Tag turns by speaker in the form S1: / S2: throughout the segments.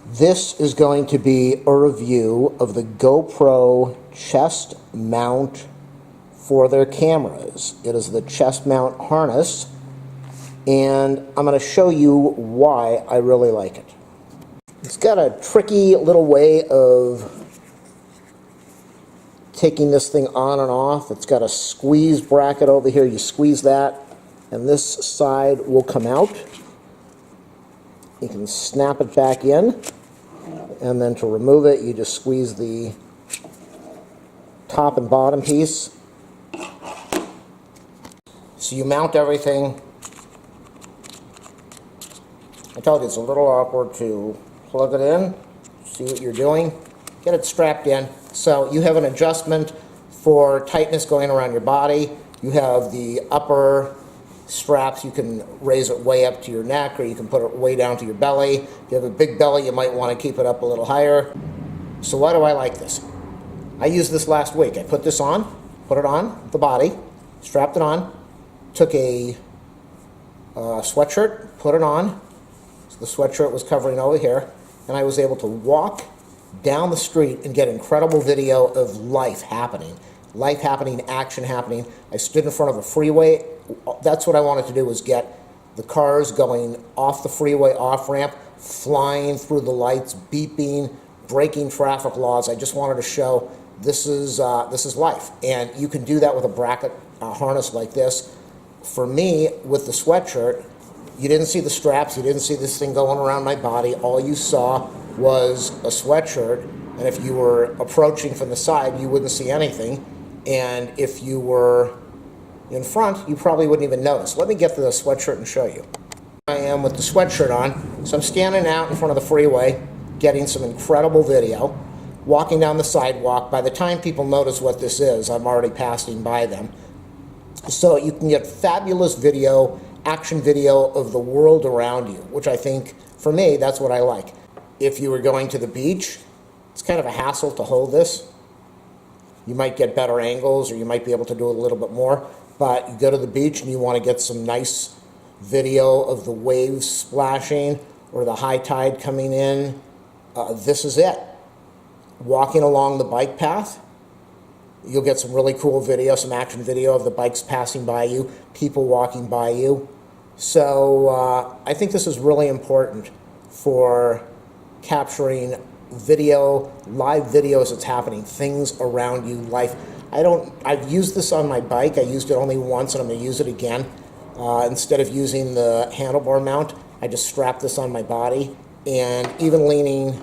S1: This is going to be a review of the GoPro chest mount for their cameras. It is the chest mount harness, and I'm going to show you why I really like it. It's got a tricky little way of taking this thing on and off. It's got a squeeze bracket over here. You squeeze that, and this side will come out. You can snap it back in, and then to remove it, you just squeeze the top and bottom piece. So you mount everything. I told you it's a little awkward to plug it in, see what you're doing, get it strapped in. So you have an adjustment for tightness going around your body. You have the upper straps, you can raise it way up to your neck, or you can put it way down to your belly. If you have a big belly, you might want to keep it up a little higher. So why do I like this? I used this last week. I put this on, put it on the body, strapped it on, took a sweatshirt, put it on, so the sweatshirt was covering over here, and I was able to walk down the street and get incredible video of life happening, action happening. I stood in front of a freeway. That's what I wanted to do, was get the cars going off the freeway off-ramp, flying through the lights, beeping, breaking traffic laws. I just wanted to show this is life, and you can do that with a bracket harness like this. For me, with the sweatshirt, you didn't see the straps, you didn't see this thing going around my body. All you saw was a sweatshirt, and if you were approaching from the side, you wouldn't see anything, and if you were in front, you probably wouldn't even notice. Let me get to the sweatshirt and show you. I am with the sweatshirt on, so I'm standing out in front of the freeway, getting some incredible video, walking down the sidewalk. By the time people notice what this is, I'm already passing by them. So you can get fabulous video, action video of the world around you, which I think, for me, that's what I like. If you were going to the beach, it's kind of a hassle to hold this. You might get better angles, or you might be able to do it a little bit more, but you go to the beach and you want to get some nice video of the waves splashing or the high tide coming in. This is it. Walking along the bike path, you'll get some really cool video, some action video of the bikes passing by you, people walking by you. So I think this is really important for capturing video, live videos that's happening, things around you, life. I've used this on my bike. I used it only once, and I'm going to use it again. Instead of using the handlebar mount, I just strapped this on my body, and even leaning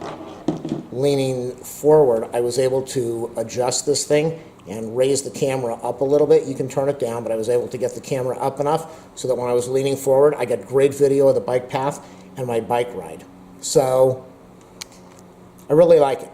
S1: forward, I was able to adjust this thing and raise the camera up a little bit. You can turn it down, but I was able to get the camera up enough so that when I was leaning forward, I got great video of the bike path and my bike ride. So I really like it.